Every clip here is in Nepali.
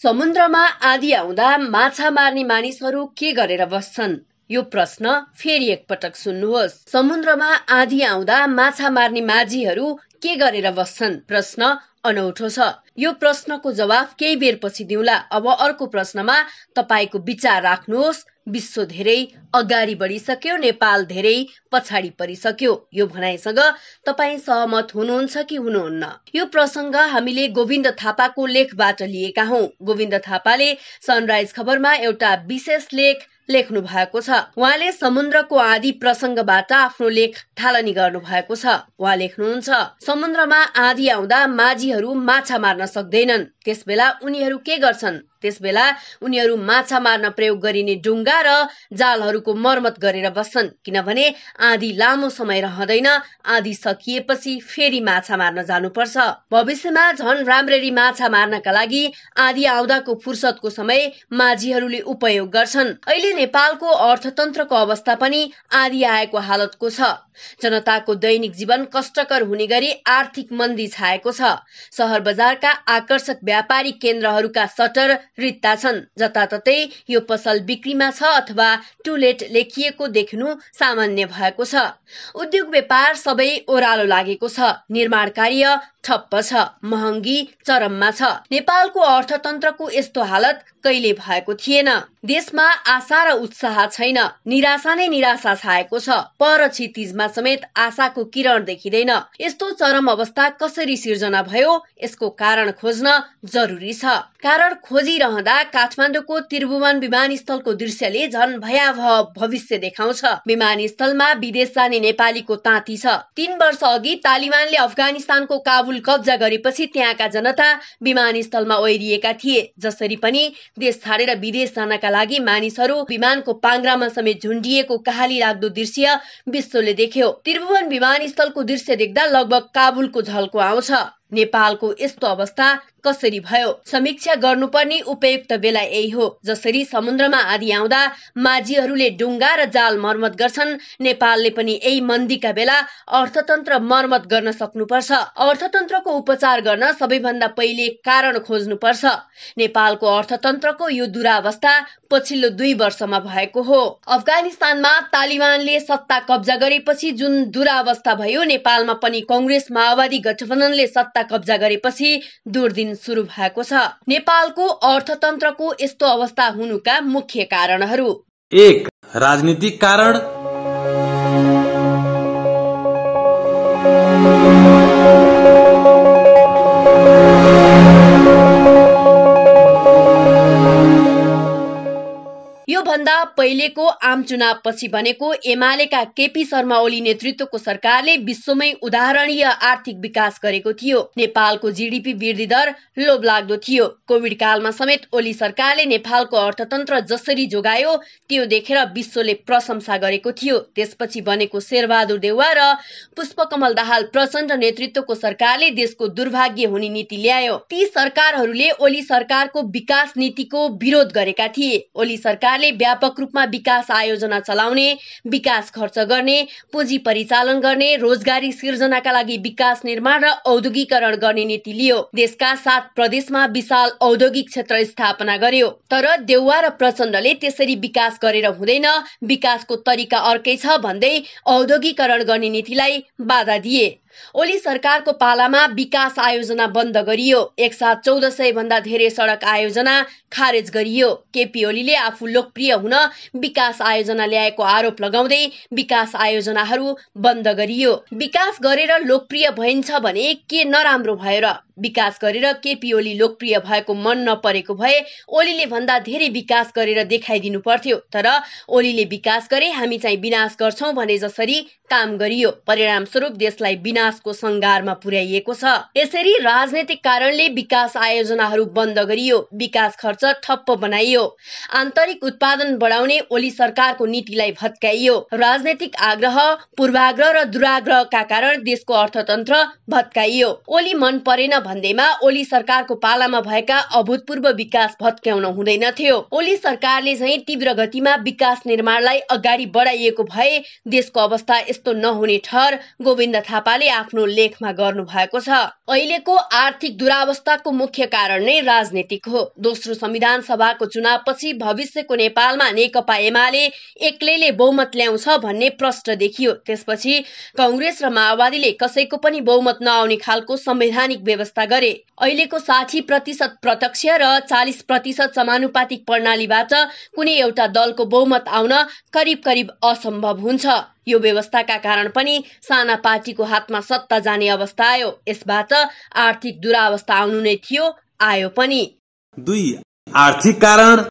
समुद्रमा आँधी आउँदा माछा मार्ने मानिसहरू के गरेर बस्छन्? यो प्रश्न फेरि एकपटक सुन्नुहोस्। समुद्रमा आँधी आउँदा माछा मार्ने माझीहरू के गरेर बस्छन्? प्रश्न अनौठो छ। यो प्रश्नको जवाफ केही बेरपछि दिउँला। अब अर्को प्रश्नमा तपाईको विचार राख्नुहोस्। विश्व धेरै अगाडि बढिसक्यो, नेपाल धेरै पछाडि परिसक्यो। यो भनाइसँग तपाई सहमत हुनुहुन्छ कि हुनुहुन्न? यो प्रसंग हामीले गोविन्द थापाको लेखबाट लिएका हौं। गोविन्द थापाले सनराइज खबरमा एउटा विशेष लेख लेख्नु भएको छ। उहाँले समुद्रको आँधी प्रसंगबाट आफ्नो लेख थालनी गर्नु भएको छ। उहाँ लेख्नुहुन्छ, समुद्रमा आँधी आउँदा माझीहरू माछा मार्न सक्दैनन्। त्यसबेला उनीहरू के गर्छन्? त्यसबेला उनीहरू माछा मार्न प्रयोग गरिने डुङ्गा र जालहरूको मर्मत गरेर बस्छन्, किनभने आँधी लामो समय रहँदैन। आँधी सकिएपछि फेरि माछा मार्न जानुपर्छ। भविष्यमा झन राम्ररी माछा मार्नका लागि आँधी आउँदाको फुर्सदको समय माझीहरूले उपयोग गर्छन्। अहिले नेपालको अर्थतन्त्रको अवस्था पनि आँधी आएको हालतको छ। जनताको दैनिक जीवन कष्टकर हुने गरी आर्थिक मन्दी छाएको छ। शहर बजारका आकर्षक व्यापारिक केन्द्रहरूका सटर रित्ता छन्। जताततै यो पसल बिक्रीमा छ अथवा टु लेट लेखिएको देख्नु सामान्य भएको छ। उद्योग व्यापार सबै ओह्रालो लागेको छ। निर्माण कार्य ठप्प छ। महँगी चरममा छ। नेपालको अर्थतन्त्रको यस्तो हालत कहिले भएको थिएन। देशमा आशा र उत्साह छैन। निराशा नै निराशा छाएको छ। पर क्षितिजमा समेत आशाको किरण देखिँदैन। यस्तो चरम अवस्था कसरी सिर्जना भयो? यसको कारण खोज्न जरुरी छ। कारण खोजिरहँदा काठमाडौँको त्रिभुवन विमानस्थलको दृश्यले झन भयावह भविष्य देखाउँछ। विमानस्थलमा विदेश जाने नेपालीको ताती छ। 3 वर्ष अघि तालिबानले अफगानिस्तानको काबुल कब्जा गरेपछि त्यहाँका जनता विमानस्थलमा ओइरिएका थिए। जसरी पनि देश छाडेर विदेश जानका लागि मानिसहरू विमानको पाङ्ग्रामा समेत झुन्डिएको कहाली लाग्दो दृश्य विश्वले देख्यो। त्रिभुवन विमानस्थलको दृश्य देख्दा लगभग काबुलको झल्को आउँछ। नेपालको यस्तो अवस्था कसरी भयो? समीक्षा गर्नुपर्ने उपयुक्त बेला यही हो। जसरी समुद्रमा आँधी आउँदा माझीहरूले डुङ्गा र जाल मर्मत गर्छन्, नेपालले पनि यही मन्दीका बेला अर्थतन्त्र मर्मत गर्न सक्नुपर्छ। अर्थतन्त्रको उपचार गर्न सबैभन्दा पहिले कारण खोज्नुपर्छ। नेपालको अर्थतन्त्रको यो दुरावस्था पछिल्लो 2 वर्षमा भएको हो। अफगानिस्तानमा तालिबानले सत्ता कब्जा गरेपछि जुन दुरावस्था भयो, नेपालमा पनि कांग्रेस माओवादी गठबन्धनले सत्ता कब्जा गरेपछि दुर्दिन सुरु भएको छ। नेपालको अर्थतन्त्रको यस्तो अवस्था हुनुका मुख्य कारणहरू: 1. राजनीतिक कारण। यो भन्दा पहिलेको आम चुनाव पछि बनेको एमालेका केपी शर्मा ओली नेतृत्वको सरकारले विश्वमै उदाहरणीय आर्थिक विकास गरेको थियो। नेपालको जीडीपी वृद्धि दर लोभलाग्दो थियो। कोभिड कालमा समेत ओली सरकारले नेपालको अर्थतन्त्र जसरी जोगायो त्यो देखेर विश्वले प्रशंसा गरेको थियो। त्यसपछि बनेको शेरबहादुर देउवा र पुष्पकमल दाहाल प्रचण्ड नेतृत्वको सरकारले देशको दुर्भाग्य हुने नीति ल्यायो। ती सरकारहरूले ओली सरकारको विकास नीतिको विरोध गरेका थिए। ओली सरकारले व्यापक रूपमा विकास आयोजना चलाउने, विकास खर्च गर्ने, पुँजी परिचालन गर्ने, रोजगारी सिर्जनाका लागि विकास निर्माण र औद्योगिकरण गर्ने नीति लियो। देशका 7 प्रदेशमा विशाल औद्योगिक क्षेत्र स्थापना गर्यो। तर देउवा र प्रचण्डले त्यसरी विकास गरेर हुँदैन, विकासको तरिका अर्कै छ भन्दै औद्योगिकरण गर्ने नीतिलाई बाधा दिए। ओली सरकारको पालामा विकास आयोजना बन्द गरियो। एकसाथ 1400 भन्दा धेरै सडक आयोजना खारेज गरियो। केपी ओलीले आफू लोकप्रिय हुन विकास आयोजना ल्याएको आरोप लगाउँदै विकास आयोजनाहरू बन्द गरियो। विकास गरेर लोकप्रिय भइन्छ भने के नराम्रो भयो र? विकास गरेर केपी ओली लोकप्रिय भएको मन नपरेको भए ओलीले भन्दा धेरै विकास गरेर देखाइदिनु पर्थ्यो। तर ओलीले विकास गरे, हामी चाहिँ विनाश गर्छौं भने जसरी काम गरियो। परिणाम स्वरूप देशलाई विनाशको संगारमा पुर्याइएको छ। यसरी राजनैतिक कारणले विकास आयोजनाहरू बन्द गरियो। विकास खर्च ठप्प बनाइयो। आन्तरिक उत्पादन बढाउने ओली सरकारको नीतिलाई भत्काइयो। राजनैतिक आग्रह, पूर्वाग्रह र दुराग्रहका कारण देशको अर्थतन्त्र भत्काइयो। ओली मन परेन भन्दैमा ओली सरकारको पालामा भएका अभूतपूर्व विकास भत्क्याउन हुँदैनथ्यो। ओली सरकारले चाहिँ तीव्र गतिमा विकास निर्माणलाई अगाडि बढाइएको भए देशको अवस्था यस्तो नहुने ठहर गोविन्द थापाले आफ्नो लेखमा गर्नु भएको छ। अहिलेको आर्थिक दुरावस्थाको मुख्य कारण नै राजनीतिक हो। दोस्रो संविधान सभाको चुनावपछि भविष्यको नेपालमा नेकपा एमाले एक्लैले बहुमत ल्याउँछ भन्ने प्रश्न देखियो। त्यसपछि कांग्रेस र माओवादीले कसैको पनि बहुमत नआउने खालको संवैधानिक व्यवस्था गरे। अहिलेको 60% प्रत्यक्ष र 40% समानुपातिक प्रणालीबाट कुनै एउटा दलको बहुमत आउन करिब असम्भव हुन्छ। यो व्यवस्थाका कारण पनि साना पार्टीको हातमा सत्ता जाने अवस्था आयो। यसबाट आर्थिक दुरावस्था आउनु नै थियो, आयो पनि। 2. आर्थिक कारण।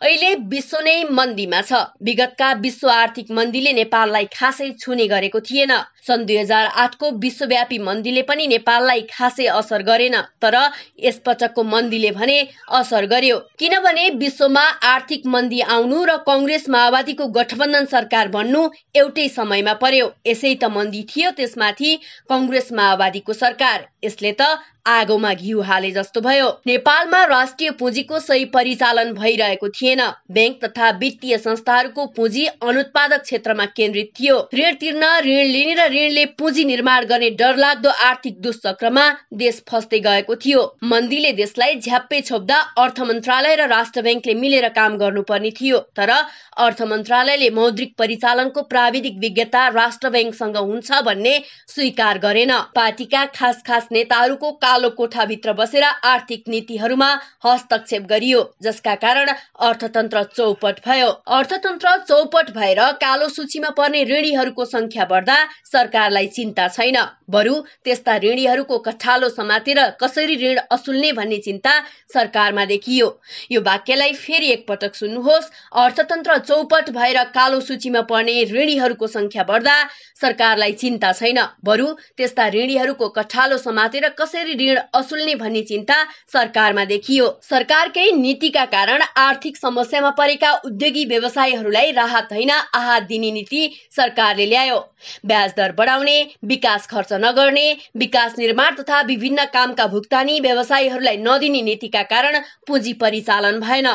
अहिले विश्व नै मन्दीमा छ। विगतका विश्व आर्थिक मन्दीले नेपाललाई खासै छुने गरेको थिएन। सन् 2008 को विश्वव्यापी मन्दीले पनि नेपाललाई खासै असर गरेन, तर यसपटकको मन्दीले भने असर गर्यो। किनभने विश्वमा आर्थिक मन्दी आउनु र कांग्रेस माओवादीको गठबन्धन सरकार बन्नु एउटै समयमा पर्यो। यसै त मन्दी थियो, त्यसमाथि कांग्रेस माओवादीको सरकार। यसले त आगोमा घिउ हाले जस्तो भयो। नेपालमा राष्ट्रिय पुँजीको सही परिचालन भइरहेको थिएन। बैंक तथा वित्तीय संस्थाहरूको पुँजी अनुत्पादक क्षेत्रमा केन्द्रित थियो। ऋण तिर्न, ऋण लिने र ऋणले पुँजी निर्माण गर्ने डरलाग्दो आर्थिक दुष्चक्रमा देश फस्दै गएको थियो। मन्दीले देशलाई झ्याप्पै छोप्दा अर्थ मन्त्रालय र राष्ट्र बैंकले मिलेर काम गर्नुपर्ने थियो, तर अर्थ मन्त्रालयले मौद्रिक परिचालनको प्राविधिक विज्ञता राष्ट्र बैंकसँग हुन्छ भन्ने स्वीकार गरेन। पार्टीका खास नेताहरूको कालो कोठाभित्र बसेर आर्थिक नीतिहरूमा हस्तक्षेप गरियो, जसका कारण अर्थतन्त्र चौपट भयो। अर्थतन्त्र चौपट भएर कालो सूचीमा पर्ने ऋणीहरूको संख्या बढ्दा सरकारलाई चिन्ता छैन, बरु त्यस्ता ऋणीहरूको कठालो समातेर कसरी ऋण असुल्ने भन्ने चिन्ता सरकारमा देखियो। यो वाक्यलाई फेरि एकपटक सुन्नुहोस्। अर्थतन्त्र चौपट भएर कालो सूचीमा पर्ने ऋणीहरूको संख्या बढ्दा सरकारलाई चिन्ता छैन, बरु त्यस्ता ऋणीहरूको कठालो समातेर कसरी ऋण असुल्ने भन्ने चिन्ता सरकारमा देखियो। सरकारकै नीतिका कारण आर्थिक समस्यामा परेका उद्योगी व्यवसायीहरूलाई राहत होइन, आहत दिने नीति सरकारले ल्यायो। ब्याज दर बढाउने, विकास खर्च नगर्ने, विकास निर्माण तथा विभिन्न कामका भुक्तानी व्यवसायीहरूलाई नदिने नीतिका कारण पुँजी परिचालन भएन।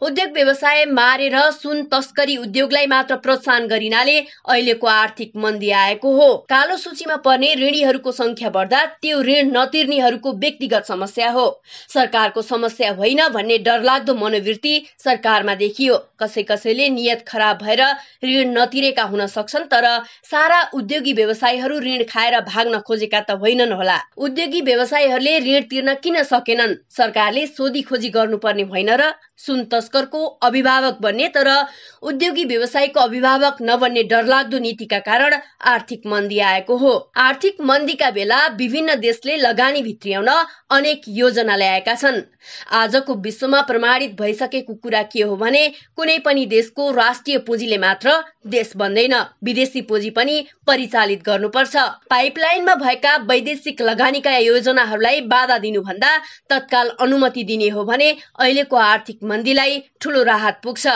उद्योग व्यवसाय मारेर सुन तस्करी उद्योगलाई मात्र प्रोत्साहन गरिनाले अहिलेको आर्थिक मन्दी आएको हो। कालो सूचीमा पर्ने ऋणीहरूको संख्या बढ्दा त्यो ऋण नतिर्नेहरूको व्यक्तिगत समस्या हो, सरकारको समस्या होइन भन्ने डरलाग्दो मनोवृत्ति सरकारमा देखियो। कसैले नियत खराब भएर ऋण नतिरेका हुन सक्छन्, तर सारा उद्योगी व्यवसायीहरू ऋण खाएर भाग्न खोजेका त होइनन् होला। उद्योगी व्यवसायीहरूले ऋण तिर्न किन सकेनन्? सरकारले सोधी खोजी गर्नुपर्ने होइन र? सुन तस्करको अभिभावक बन्ने तर उद्योगी व्यवसायको अभिभावक नबन्ने डरलाग्दो नीतिका कारण आर्थिक मन्दी आएको हो। आर्थिक मन्दीका बेला विभिन्न देशले लगानी भित्र्याउन अनेक योजना ल्याएका छन्। आजको विश्वमा प्रमाणित भइसकेको कुरा के हो भने कुनै पनि देशको राष्ट्रिय पुँजीले मात्र देश बन्दैन, विदेशी पुँजी पनि परिचालित गर्नुपर्छ। पाइपलाइनमा भएका वैदेशिक लगानीका योजनाहरूलाई बाधा दिनुभन्दा तत्काल अनुमति दिने हो भने अहिलेको आर्थिक मन्दीलाई ठूलो राहत पुग्छ।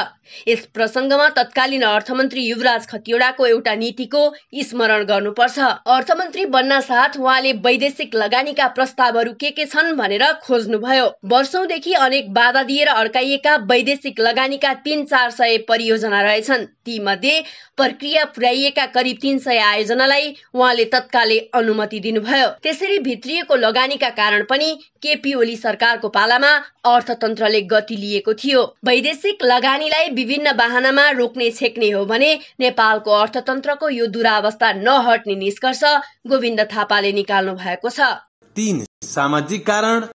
यस प्रसंगमा तत्कालीन अर्थमन्त्री युवराज खतिवड़ाको एउटा नीतिको स्मरण गर्नुपर्छ। अर्थमन्त्री बन्न साथ उहाँले वैदेशिक लगानीका प्रस्तावहरू के छन् भनेर खोज्नुभयो। वर्षौंदेखि अनेक बाधा दिएर अड्काइएका वैदेशिक लगानीका 300-400 परियोजना रहेछन्। ती मध्ये प्रक्रिया पुर्याइएका करिब 300 आयोजनालाई उहाँले तत्कालै अनुमति दिनुभयो। त्यसरी भित्रिएको लगानीका कारण पनि केपी ओली सरकारको पालामा अर्थतन्त्रले गति लिएको थियो। वैदेशिक लगानीलाई विभिन्न बहानामा रोक्ने छेक्ने हो भने नेपालको अर्थतन्त्रको यो दुरावस्था नहट्ने निष्कर्ष गोविन्द थापाले निकाल्नु भएको छ। 3. सामाजिक कारण।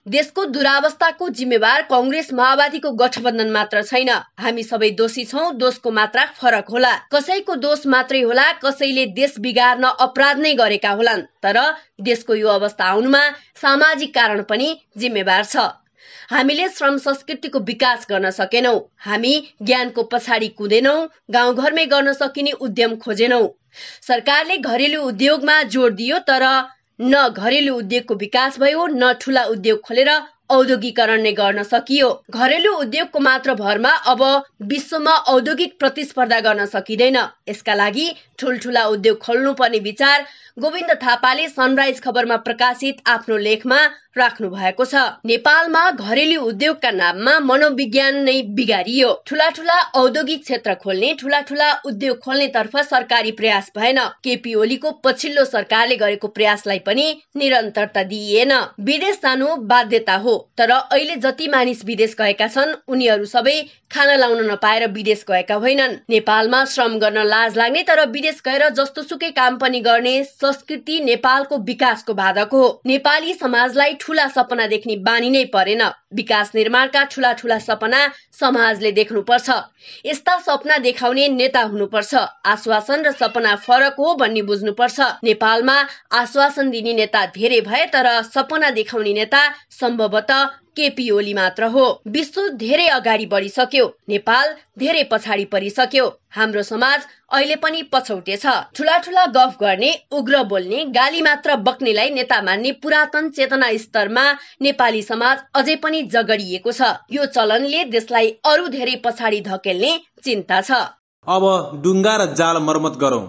देशको दुरावस्थाको जिम्मेवार कांग्रेस माओवादीको गठबन्धन मात्र छैन। हामी सबै दोषी छौं। दोषको मात्रा फरक होला। कसैको दोष मात्रै होला, कसैले देश बिगार्न अपराध नै गरेका होलान्। तर देशको यो अवस्था आउनुमा सामाजिक कारण पनि जिम्मेवार छ। हामीले श्रम संस्कृतिको विकास गर्न सकेनौं। हामी ज्ञानको पछाडि कुदेनौं, गाउँघरमै गर्न सकिने उद्यम खोजेनौं। सरकारले घरेलु उद्योगमा जोड दियो, तर न घरेलु उद्योगको विकास भयो, न ठूला उद्योग खोलेर औद्योगिकरण नै गर्न सकियो। घरेलु उद्योगको मात्र भरमा अब विश्वमा औद्योगिक प्रतिस्पर्धा गर्न सकिँदैन। यसका लागि ठूलठूला उद्योग खोल्नुपर्ने विचार गोविन्द थापाले सनराइज खबरमा प्रकाशित आफ्नो लेखमा राख्नु भएको छ। नेपालमा घरेलु उद्योगका नाममा मनोविज्ञान नै बिगारियो। ठूला औद्योगिक क्षेत्र खोल्ने, ठूला उद्योग खोल्ने तर्फ सरकारी प्रयास भएन। केपी ओलीको पछिल्लो सरकारले गरेको प्रयासलाई पनि निरन्तरता दिइएन। विदेश जानु बाध्यता हो, तर अहिले जति मानिस विदेश गएका छन् उनीहरू सबै खाना लाउन नपाएर विदेश गएका होइनन्। नेपालमा श्रम गर्न लाज लाग्ने तर विदेश गएर जस्तोसुकै काम पनि गर्ने संस्कृति नेपालको विकासको बाधक हो। नेपाली समाजलाई ठूला सपना देख्ने बानी नै परेन। विकास निर्माणका ठूला सपना समाजले देख्नुपर्छ। यस्ता सपना देखाउने नेता हुनुपर्छ। आश्वासन र सपना फरक हो भन्ने बुझ्नुपर्छ। नेपालमा आश्वासन दिने नेता धेरै भए, तर सपना देखाउने नेता सम्भवतः केपी ओली मात्र हो। विश्व धेरै अगाडि बढिसक्यो, नेपाल धेरै पछाडि परिसक्यो। हाम्रो समाज अहिले पनि पछौटे छ। ठूला गफ गर्ने, उग्र बोल्ने, गाली मात्र बक्नेलाई नेता मान्ने पुरातन चेतना स्तरमा नेपाली समाज अझै पनि जगडिएको छ। यो चलनले देशलाई अरू धेरै पछाडि धकेल्ने चिन्ता छ। अब डुङ्गा र जाल मर्मत गरौं।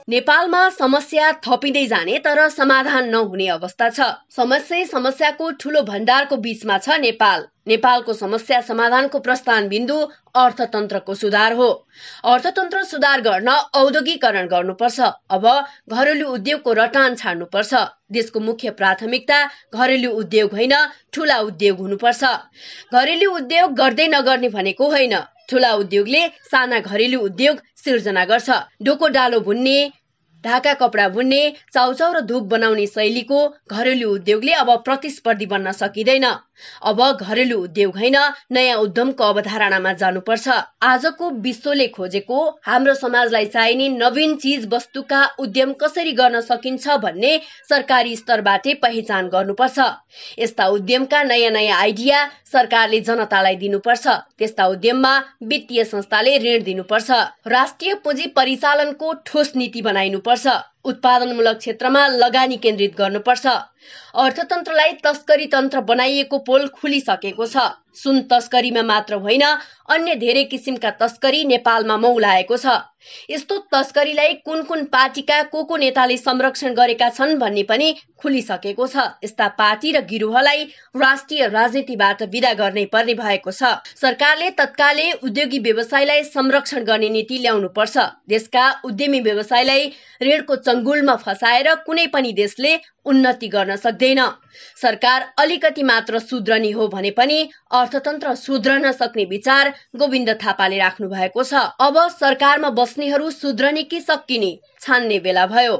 नेपालमा समस्या थपिँदै जाने तर समाधान नहुने अवस्था छ। समस्याको ठूलो भण्डारको बीचमा छ नेपाल। नेपालको समस्या समाधानको प्रस्थान बिन्दु अर्थतन्त्रको सुधार हो। अर्थतन्त्र सुधार गर्न औद्योगिकरण गर्नुपर्छ। अब घरेलु उद्योगको रटान छाड्नुपर्छ। देशको मुख्य प्राथमिकता घरेलु उद्योग होइन, ठूला उद्योग हुनुपर्छ। घरेलु उद्योग गर्दै नगर्ने भनेको होइन। ठूला उद्योगले साना घरेलु उद्योग सिर्जना गर्छ। डोको डालो बुन्ने, ढाका कपडा बुन्ने, चाउचाउ र धूप बनाउने शैलीको घरेलु उद्योगले अब प्रतिस्पर्धी बन्न सकिँदैन। अब घरेलु उद्योग होइन, नयाँ उद्यमको अवधारणामा जानुपर्छ। आजको विश्वले खोजेको हाम्रो समाजलाई चाहिने नवीन चीज वस्तुका उद्यम कसरी गर्न सकिन्छ भन्ने सरकारी स्तरबाटै पहिचान गर्नुपर्छ। यस्ता उद्यमका नयाँ आइडिया सरकारले जनतालाई दिनुपर्छ। त्यस्ता उद्यममा वित्तीय संस्थाले ऋण दिनुपर्छ। राष्ट्रिय पुँजी परिचालनको ठोस नीति बनाइनुपर्छ। उत्पादनमूलक क्षेत्रमा लगानी केन्द्रित गर्नुपर्छ। अर्थतन्त्रलाई तस्करी तन्त्र बनाइएको पोल खुलिसकेको छ। सुन तस्करीमा मात्र होइन, अन्य धेरै किसिमका तस्करी नेपालमा मौलाएको छ। यस्तो तस्करीलाई कुन पार्टीका को नेताले संरक्षण गरेका छन् भन्ने पनि खुलिसकेको छ। यस्ता पार्टी र गिरोहलाई राष्ट्रिय राजनीतिबाट विदा गर्नै पर्ने भएको छ। सरकारले तत्कालै उद्योगी व्यवसायलाई संरक्षण गर्ने नीति ल्याउनुपर्छ। देशका उद्यमी व्यवसायलाई ऋणको चंगुलमा फसाएर कुनै पनि देशले उन्नति गर्न सक्दैन। सरकार अलिकति मात्र सुध्रनी हो भने पनि अर्थतन्त्र सुध्रन सक्ने विचार गोविन्द थापाले राख्नु भएको छ। अब सरकारमा बस्नेहरू सुध्रने कि सकिने छान्ने बेला भयो।